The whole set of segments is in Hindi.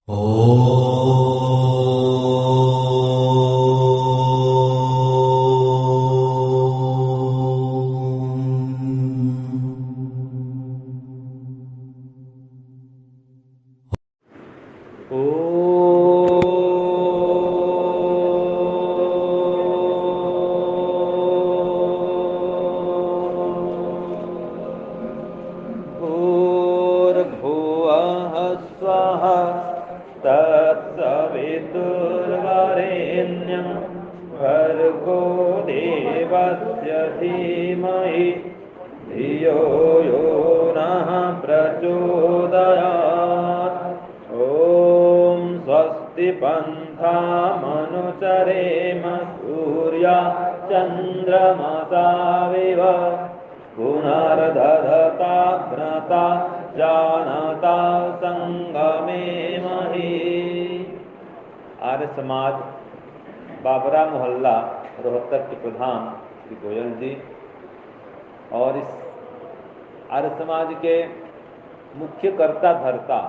भूर्भुवः स्वः तत्सवितुर्वरेण्यं भर्गो देवस्य धीमहि धियो यो नः प्रचोदयात्। ॐ स्वस्ति पन्थामनुचरेम सूर्या चन्द्रमसाविव पुनर्दधता घ्नता जानता संगमे मही। आर्य समाज बाबरा मोहल्ला रोहतक के प्रधान श्री गोयल जी और इस आर्य समाज के मुख्य कर्ता धर्ता,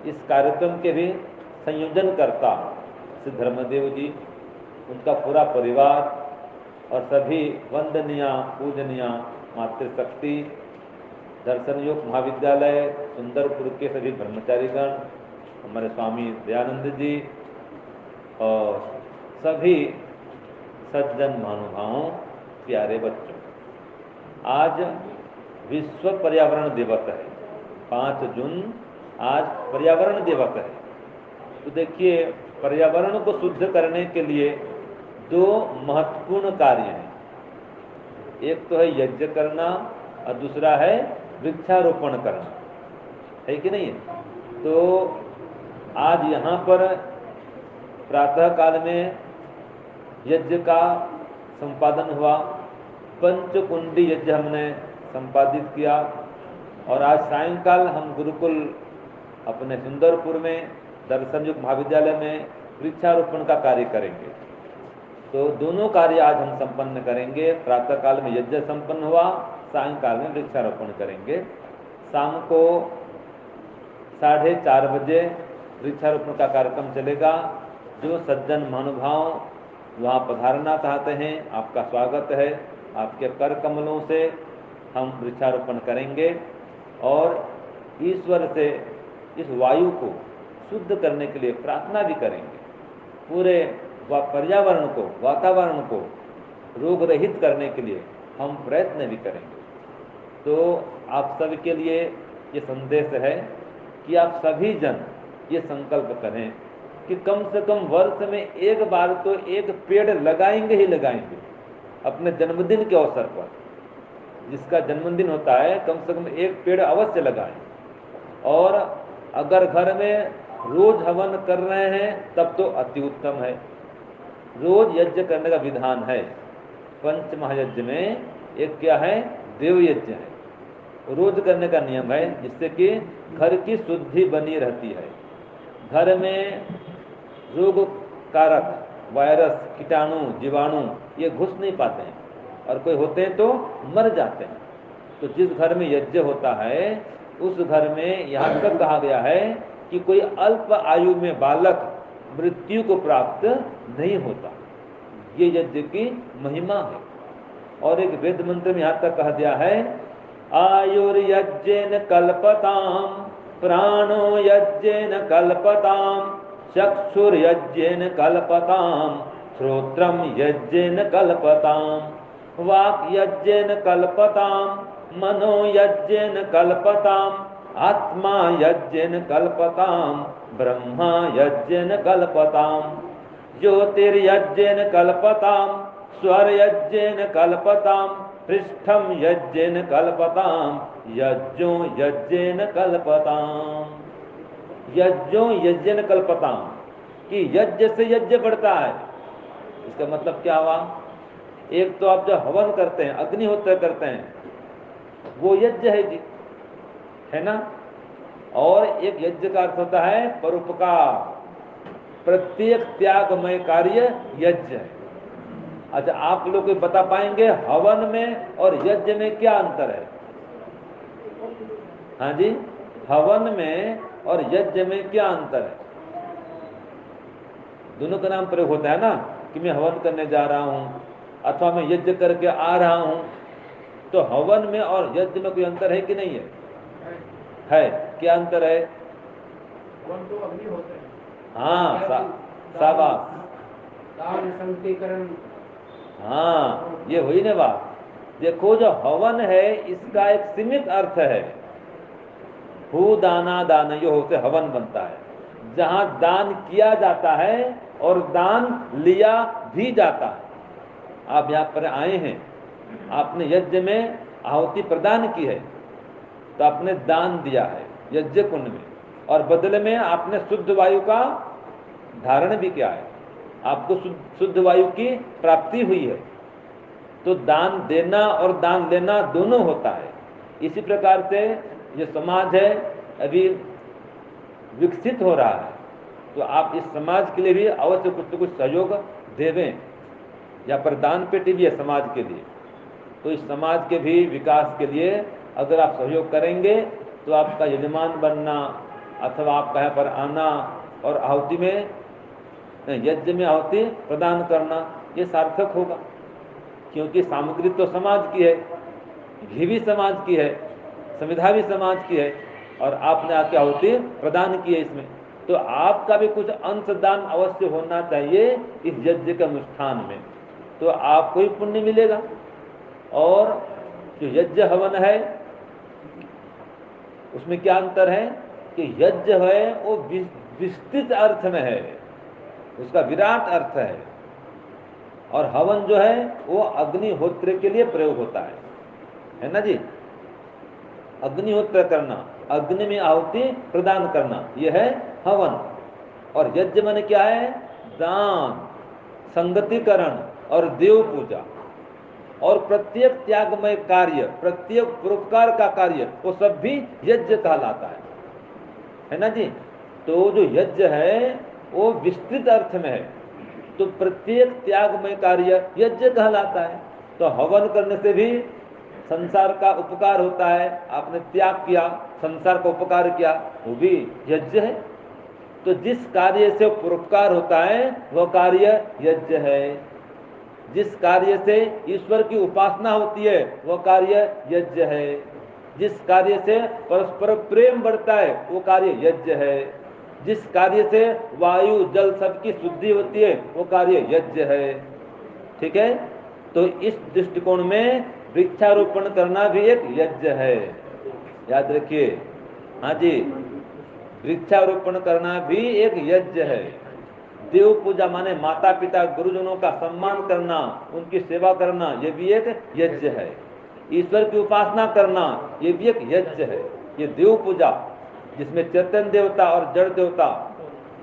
इस कार्यक्रम के भी संयोजन करता श्री धर्मदेव जी, उनका पूरा परिवार और सभी वंदनीय पूजनीय मातृशक्ति दर्शन योग महाविद्यालय सुंदरपुर के सभी ब्रह्मचारीगण, हमारे स्वामी दयानंद जी और सभी सज्जन महानुभावों, प्यारे बच्चों, आज विश्व पर्यावरण दिवस है। 5 जून आज पर्यावरण दिवस है। तो देखिए, पर्यावरण को शुद्ध करने के लिए 2 महत्वपूर्ण कार्य हैं। एक तो है यज्ञ करना और दूसरा है वृक्षारोपण करना, है कि नहीं? तो आज यहाँ पर प्रातः काल में यज्ञ का संपादन हुआ, पंचकुंडी यज्ञ हमने संपादित किया और आज सायंकाल हम गुरुकुल अपने सुंदरपुर में दर्शन युग महाविद्यालय में वृक्षारोपण का कार्य करेंगे। तो दोनों कार्य आज हम संपन्न करेंगे। प्रातः काल में यज्ञ संपन्न हुआ, सायंकाल में वृक्षारोपण करेंगे। शाम को 4:30 बजे वृक्षारोपण का कार्यक्रम चलेगा। जो सज्जन महानुभाव वहाँ पधारना चाहते हैं, आपका स्वागत है। आपके कर कमलों से हम वृक्षारोपण करेंगे और ईश्वर से इस वायु को शुद्ध करने के लिए प्रार्थना भी करेंगे। पूरे पर्यावरण को, वातावरण को रोग रहित करने के लिए हम प्रयत्न भी करेंगे। तो आप सभी के लिए ये संदेश है कि आप सभी जन ये संकल्प करें कि कम से कम वर्ष में एक बार तो एक पेड़ लगाएंगे ही लगाएंगे। अपने जन्मदिन के अवसर पर, जिसका जन्मदिन होता है, कम से कम एक पेड़ अवश्य लगाएं। और अगर घर में रोज हवन कर रहे हैं तब तो अति उत्तम है। रोज यज्ञ करने का विधान है। पंच महायज्ञ में एक क्या है? देव यज्ञ है, रोज करने का नियम है, जिससे कि घर की शुद्धि बनी रहती है। घर में रोग कारक वायरस, कीटाणु, जीवाणु ये घुस नहीं पाते हैं और कोई होते हैं तो मर जाते हैं। तो जिस घर में यज्ञ होता है उस घर में यहाँ तक कहा गया है कि कोई अल्प आयु में बालक मृत्यु को प्राप्त नहीं होता। ये यज्ञ की महिमा है। और एक वेद मंत्र में यहाँ तक कहा दिया है, आयुर्यज्ञेन कल्पताम, प्राणो यज्ञेन कल्पताम, चक्षुर्यज्ञेन कल्पताम, श्रोत्रम यज्ञेन कल्पताम, वाक् यज्ञेन कल्पताम, मनो यज्ञेन कल्पताम, आत्मा यज्ञेन कल्पताम, ब्रह्मा यज्ञेन कल्पताम, ज्योतिर्यज्ञेन कल्पताम, स्वर यज्ञेन कल्पताम, पृष्ठम यज्ञेन कल्पताम, यज्ञो यज्ञेन कल्पताम। यज्ञो यज्ञेन कल्पताम कि यज्ञ से यज्ञ बढ़ता है। इसका मतलब क्या हुआ? एक तो आप जो हवन करते हैं, अग्निहोत्र करते हैं, वो यज्ञ है जी, है ना? और एक यज्ञ का अर्थ होता है परोपकार, प्रत्येक त्यागमय कार्य यज्ञ है। अच्छा, आप लोग बता पाएंगे हवन में और यज्ञ में क्या अंतर है? हाँ जी, हवन में और यज्ञ में क्या अंतर है? दोनों का नाम प्रयोग होता है ना, कि मैं हवन करने जा रहा हूँ अथवा मैं यज्ञ करके आ रहा हूँ। तो हवन में और यज्ञ में कोई अंतर है कि नहीं है? है। क्या अंतर है? तो अग्नि होते हैं। हाँ, शाबाश। दान संकीकरण। हाँ, ये हुई ना बात। देखो, जो हवन है इसका एक सीमित अर्थ है। हु दाना दानयो से हवन बनता है, जहां दान किया जाता है और दान लिया भी जाता है। आप यहाँ पर आए हैं, आपने यज्ञ में आहुति प्रदान की है, तो आपने दान दिया है यज्ञ कुंड में, और बदले में आपने शुद्ध वायु का धारण भी किया है, आपको शुद्ध वायु की प्राप्ति हुई है। तो दान देना और दान लेना दोनों होता है। इसी प्रकार से ये समाज है अभी विकसित हो रहा है, तो आप इस समाज के लिए भी अवश्य कुछ न कुछ सहयोग देवें। या पर दान पेटी भी है समाज के लिए, तो इस समाज के भी विकास के लिए अगर आप सहयोग करेंगे तो आपका यजमान बनना अथवा आपका यहाँ पर आना और आहुति में, यज्ञ में आहुति प्रदान करना, ये सार्थक होगा। क्योंकि सामग्री तो समाज की है, घी भी समाज की है, संविधा भी समाज की है, और आपने आके आहुति प्रदान की है इसमें, तो आपका भी कुछ अंशदान अवश्य होना चाहिए इस यज्ञ के अनुष्ठान में, तो आपको ही पुण्य मिलेगा। और जो यज्ञ हवन है उसमें क्या अंतर है कि यज्ञ है वो विस्तृत अर्थ में है, उसका विराट अर्थ है, और हवन जो है वो अग्निहोत्र के लिए प्रयोग होता है ना जी। अग्निहोत्र करना, अग्नि में आहुति प्रदान करना, यह है हवन। और यज्ञ मन क्या है? दान, संगतिकरण और देव पूजा, और प्रत्येक त्यागमय कार्य, प्रत्येक परोपकार का कार्य, वो सब भी यज्ञ कहलाता है ना जी। तो जो यज्ञ है वो विस्तृत अर्थ में है, तो प्रत्येक त्यागमय कार्य यज्ञ कहलाता है। तो हवन करने से भी संसार का उपकार होता है, आपने त्याग किया, संसार का उपकार किया, वो भी यज्ञ है। तो जिस कार्य से परोपकार होता है वह कार्य यज्ञ है, जिस कार्य से ईश्वर की उपासना होती है वह कार्य यज्ञ है, जिस कार्य से परस्पर प्रेम बढ़ता है वो कार्य यज्ञ है, जिस कार्य से वायु जल सबकी शुद्धि होती है वो कार्य यज्ञ है। ठीक है, तो इस दृष्टिकोण में वृक्षारोपण करना भी एक यज्ञ है, याद रखिए। हाँ जी, वृक्षारोपण करना भी एक यज्ञ है। देव पूजा माने माता पिता गुरुजनों का सम्मान करना, उनकी सेवा करना, ये भी एक यज्ञ है। ईश्वर की उपासना करना, ये भी एक यज्ञ है। ये देव पूजा जिसमें चेतन देवता और जड़ देवता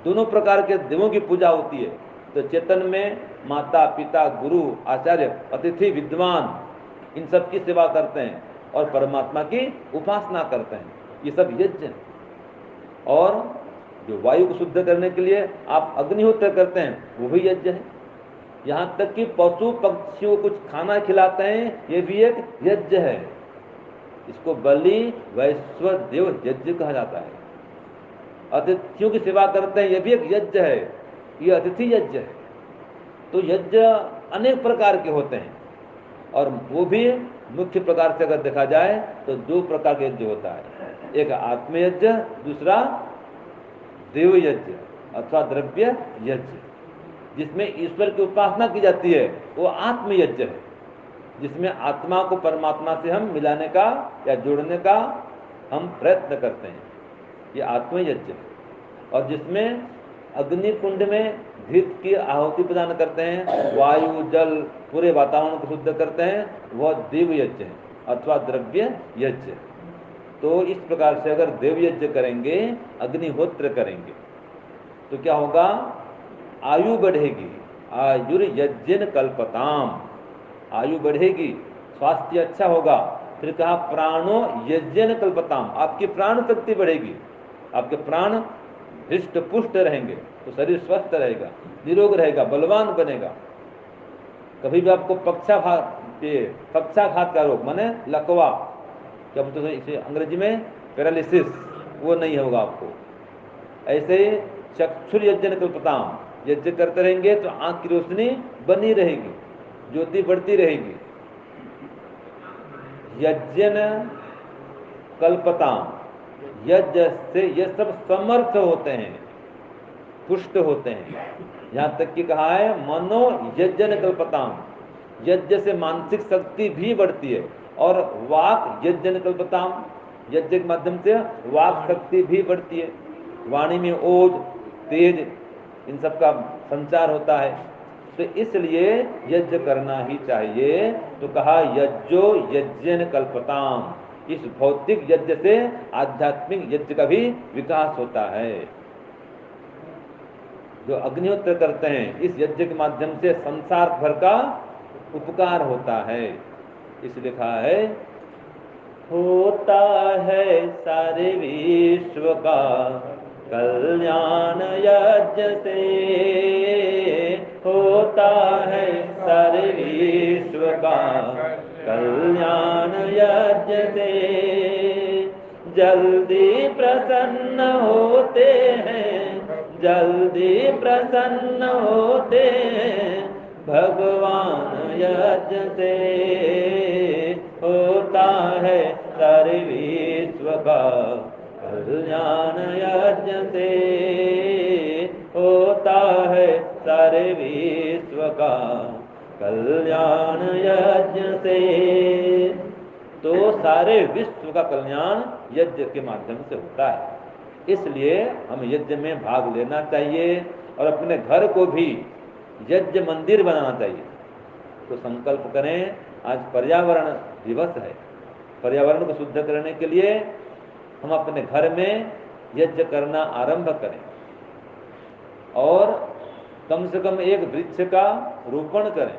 दोनों प्रकार के देवों की पूजा होती है। तो चेतन में माता पिता गुरु आचार्य अतिथि विद्वान इन सब की सेवा करते हैं, और परमात्मा की उपासना करते हैं, ये सब यज्ञ है। और जो वायु को शुद्ध करने के लिए आप अग्निहोत्र करते हैं वो भी यज्ञ है। यहाँ तक कि पशु पक्षियों को कुछ खाना खिलाते हैं, ये भी एक यज्ञ है। इसको बलि वैश्व देव यज्ञ कहा जाता है। अतिथियों की सेवा करते हैं, ये भी एक यज्ञ है, ये अतिथि यज्ञ है। तो यज्ञ अनेक प्रकार के होते हैं, और वो भी मुख्य प्रकार से अगर देखा जाए तो दो प्रकार के यज्ञ होता है, एक आत्मयज्ञ, दूसरा देव यज्ञ अथवा द्रव्य यज्ञ। जिसमें ईश्वर की उपासना की जाती है वो आत्मयज्ञ है, जिसमें आत्मा को परमात्मा से हम मिलाने का या जोड़ने का हम प्रयत्न करते हैं, ये आत्मयज्ञ है। और जिसमें अग्नि कुंड में घृत की आहुति प्रदान करते हैं, वायु जल पूरे वातावरण को शुद्ध करते हैं, वह देव यज्ञ है अथवा द्रव्य यज्ञ। तो इस प्रकार से अगर देव यज्ञ करेंगे, अग्निहोत्र करेंगे, तो क्या होगा? आयु बढ़ेगी। आयुर्यज्ञेन कल्पताम, आयु बढ़ेगी, स्वास्थ्य अच्छा होगा। फिर कहा प्राणो यज्ञेन कल्पताम, आपकी प्राण शक्ति बढ़ेगी, आपके प्राण हृष्ट पुष्ट रहेंगे, तो शरीर स्वस्थ रहेगा, निरोग रहेगा, बलवान बनेगा। कभी भी आपको पक्षाघात का रोग माने लकवा, क्या बोलते हैं इसे अंग्रेजी में, पैरालिसिस, वो नहीं होगा आपको। ऐसे ही चक्षुर यज्ञ कल्पताम, यज्ञ करते रहेंगे तो आंख की रोशनी बनी रहेगी, ज्योति बढ़ती रहेगी। यज्ञ कल्पताम, यज्ञ से ये सब समर्थ होते हैं, पुष्ट होते हैं। यहाँ तक कि कहा है मनो यज्ञ कल्पताम, यज्ञ से मानसिक शक्ति भी बढ़ती है। और वाक यज्ञ कल्पताम, यज्ञ के माध्यम से वाक शक्ति भी बढ़ती है। वाणी में ओज तेज इन सब का संचार होता है, तो इसलिए यज्ञ करना ही चाहिए। तो कहा यज्ञो यज्ञ कल्पताम, इस भौतिक यज्ञ से आध्यात्मिक यज्ञ का भी विकास होता है। जो अग्निहोत्र करते हैं इस यज्ञ के माध्यम से संसार भर का उपकार होता है। इसलिए कहा है होता है सारे विश्व का कल्याण यज्ञ से, होता है सारे विश्व का कल्याण यज्ञ से। जल्दी प्रसन्न होते हैं, जल्दी प्रसन्न होते हैं भगवान यज्ञ से, होता है सारे विश्व का कल्याण यज्ञ से, होता है सारे विश्व का कल्याण यज्ञ से। तो सारे विश्व का कल्याण यज्ञ के माध्यम से होता है। इसलिए हम यज्ञ में भाग लेना चाहिए और अपने घर को भी यज्ञ मंदिर बनाना चाहिए। तो संकल्प करें, आज पर्यावरण दिवस है, पर्यावरण को शुद्ध करने के लिए हम अपने घर में यज्ञ करना आरंभ करें और कम से कम एक वृक्ष का रोपण करें,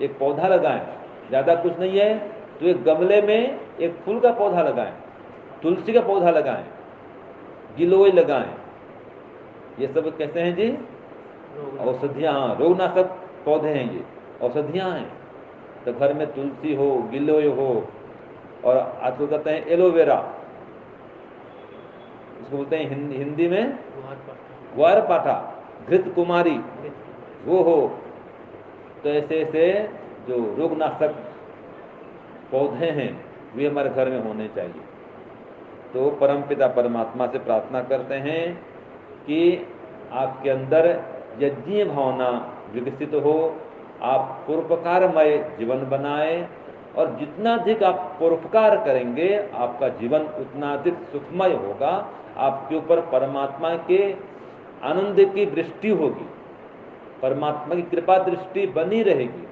एक पौधा लगाएं। ज़्यादा कुछ नहीं है तो एक गमले में एक फूल का पौधा लगाएं, तुलसी का पौधा लगाएं, गिलोय लगाएं। ये सब कैसे हैं जी? औषधियाँ, रोगनाशक पौधे हैं, ये औषधियाँ हैं। तो घर में तुलसी हो, गिलोय हो, और आजकल कहते हैं एलोवेरा, इसको बोलते हैं हिंदी में ग्वारपाठा, घृत कुमारी, वो हो। तो ऐसे ऐसे जो रोगनाशक पौधे हैं वे हमारे घर में होने चाहिए। तो परमपिता परमात्मा से प्रार्थना करते हैं कि आपके अंदर यज्ञीय भावना विकसित हो, आप परोपकारमय जीवन बनाएं, और जितना अधिक आप परोपकार करेंगे आपका जीवन उतना अधिक सुखमय होगा, आपके ऊपर परमात्मा के आनंद की वृष्टि होगी, परमात्मा की कृपा दृष्टि बनी रहेगी।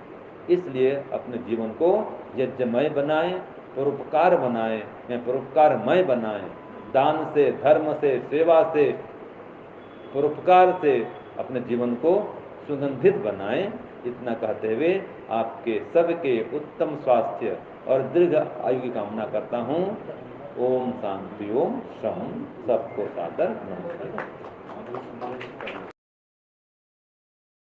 इसलिए अपने जीवन को यज्ञमय बनाएं, परोपकार बनाएं, परोपकारमय बनाएं। दान से, धर्म से, सेवा से, परोपकार से अपने जीवन को सुगंधित बनाएं। इतना कहते हुए आपके सबके उत्तम स्वास्थ्य और दीर्घ आयु की कामना करता हूँ। ओम शांति, ओम शम। सबको सादर नमस्कार।